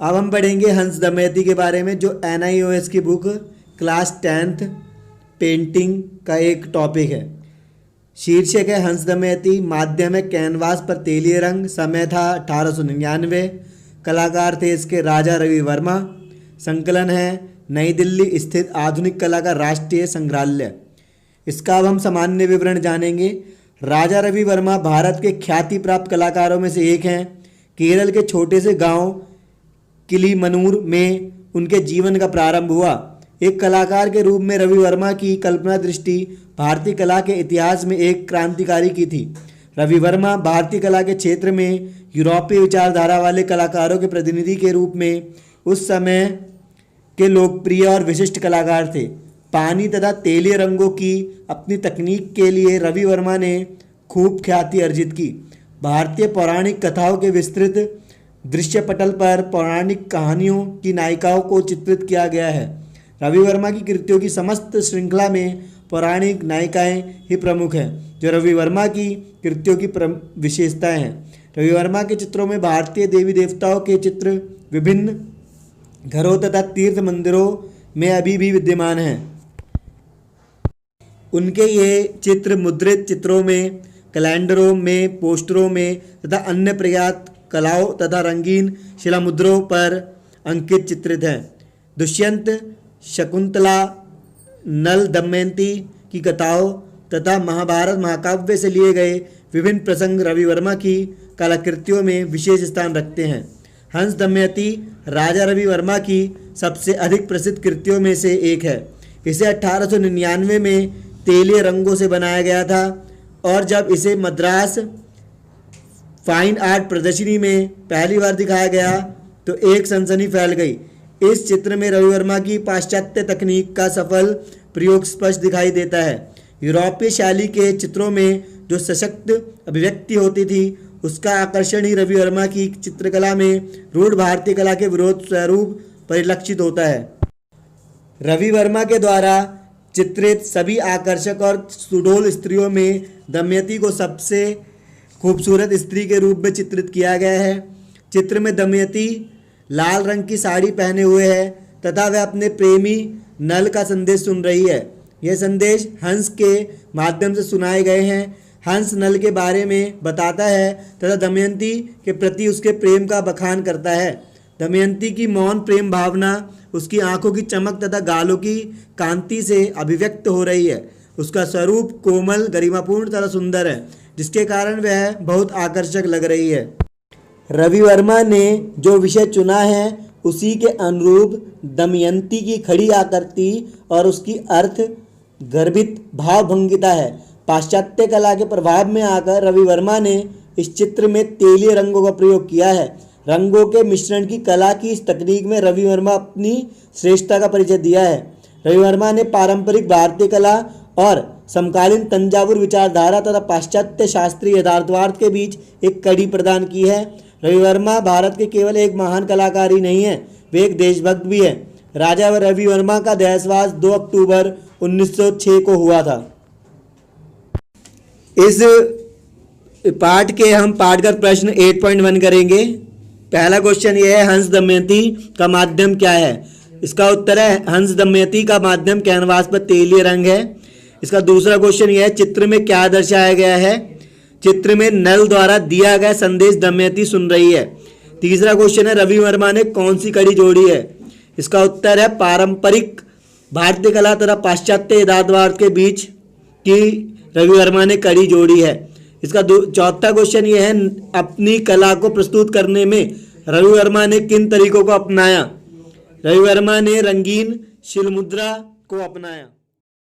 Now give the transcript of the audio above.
अब हम पढ़ेंगे हंस दमयंती के बारे में, जो NIOS की बुक क्लास 10th पेंटिंग का एक टॉपिक है। शीर्षक है हंस दमयंती। माध्यम है कैनवास पर तेलीय रंग। समय था 1899। कलाकार थे इसके राजा रवि वर्मा। संकलन है नई दिल्ली स्थित आधुनिक कला का राष्ट्रीय संग्रहालय। इसका अब हम सामान्य विवरण जानेंगे। राजा रवि वर्मा भारत के ख्याति प्राप्त कलाकारों में से एक हैं। केरल के छोटे से गांव किलीमनूर में उनके जीवन का प्रारंभ हुआ। एक कलाकार के रूप में रवि वर्मा की कल्पना दृष्टि भारतीय कला के इतिहास में एक क्रांतिकारी की थी। रवि वर्मा भारतीय कला के क्षेत्र में यूरोपीय विचारधारा वाले कलाकारों के प्रतिनिधि के रूप में उस समय के लोकप्रिय और विशिष्ट कलाकार थे। पानी तथा तेलीय रंगों की अपनी तकनीक के लिए रवि वर्मा ने खूब ख्याति अर्जित की। भारतीय पौराणिक कथाओं के विस्तृत दृश्य पटल पर पौराणिक कहानियों की नायिकाओं को चित्रित किया गया है। रवि वर्मा की कृतियों की समस्त श्रृंखला में पौराणिक नायिकाएं ही प्रमुख हैं, जो रवि वर्मा की कृतियों की विशेषताएं हैं। रवि वर्मा के चित्रों में भारतीय देवी देवताओं के चित्र विभिन्न घरों तथा तीर्थ मंदिरों में अभी भी विद्यमान हैं। उनके ये चित्र मुद्रित चित्रों में, कैलेंडरों में, पोस्टरों में तथा अन्य प्रख्यात कलाओं तथा रंगीन शिलामुद्रों पर अंकित चित्रित हैं। दुष्यंत, शकुंतला, नल दमयंती की कथाओं तथा महाभारत महाकाव्य से लिए गए विभिन्न प्रसंग रवि वर्मा की कलाकृतियों में विशेष स्थान रखते हैं। हंस दमयंती राजा रवि वर्मा की सबसे अधिक प्रसिद्ध कृतियों में से एक है। इसे 1899 में तेलीय रंगों से बनाया गया था और जब इसे मद्रास फाइन आर्ट प्रदर्शनी में पहली बार दिखाया गया तो एक सनसनी फैल गई। इस चित्र में रवि वर्मा की पाश्चात्य तकनीक का सफल प्रयोग स्पष्ट दिखाई देता है। यूरोपीय शैली के चित्रों में जो सशक्त अभिव्यक्ति होती थी, उसका आकर्षण ही रवि वर्मा की चित्रकला में रूढ़ भारतीय कला के विरोध स्वरूप परिलक्षित होता है। रवि वर्मा के द्वारा चित्रित सभी आकर्षक और सुडौल स्त्रियों में दमयंती को सबसे खूबसूरत स्त्री के रूप में चित्रित किया गया है। चित्र में दमयंती लाल रंग की साड़ी पहने हुए है तथा वह अपने प्रेमी नल का संदेश सुन रही है। यह संदेश हंस के माध्यम से सुनाए गए हैं। हंस नल के बारे में बताता है तथा दमयंती के प्रति उसके प्रेम का बखान करता है। दमयंती की मौन प्रेम भावना उसकी आंखों की चमक तथा गालों की कांति से अभिव्यक्त हो रही है। उसका स्वरूप कोमल, गरिमापूर्ण तथा सुंदर है, जिसके कारण वह बहुत आकर्षक लग रही है। रवि वर्मा ने जो विषय चुना है उसी के अनुरूप दमयंती की खड़ी आकृति और उसकी अर्थ गर्भित भावभंगिता है। पाश्चात्य कला के प्रभाव में आकर रवि वर्मा ने इस चित्र में तेलीय रंगों का प्रयोग किया है। रंगों के मिश्रण की कला की इस तकनीक में रवि वर्मा अपनी श्रेष्ठता का परिचय दिया है। रवि वर्मा ने पारंपरिक भारतीय कला और समकालीन तंजावुर विचारधारा तथा पाश्चात्य शास्त्रीय यथार्थवाद के बीच एक कड़ी प्रदान की है। रवि वर्मा भारत के केवल एक महान कलाकार ही नहीं है, वे एक देशभक्त भी है। राजा रवि वर्मा का देहावसान 2 अक्टूबर 1906 को हुआ था। इस पाठ के हम पाठगत प्रश्न 8.1 करेंगे। पहला क्वेश्चन ये है, हंस दमयंती का माध्यम क्या है? इसका उत्तर है हंस दमयंती का माध्यम कैनवास पर तेलीय रंग है। इसका दूसरा क्वेश्चन यह है, चित्र में क्या दर्शाया गया है? चित्र में नल द्वारा दिया गया संदेश दमयंती सुन रही है। तीसरा क्वेश्चन है, रवि वर्मा ने कौन सी कड़ी जोड़ी है? इसका उत्तर है पारंपरिक भारतीय कला तथा पाश्चात्य यथार्थवाद के बीच की रवि वर्मा ने कड़ी जोड़ी है। इसका चौथा क्वेश्चन ये है, अपनी कला को प्रस्तुत करने में रवि वर्मा ने किन तरीकों को अपनाया? रवि वर्मा ने रंगीन शिलामुद्रा को अपनाया।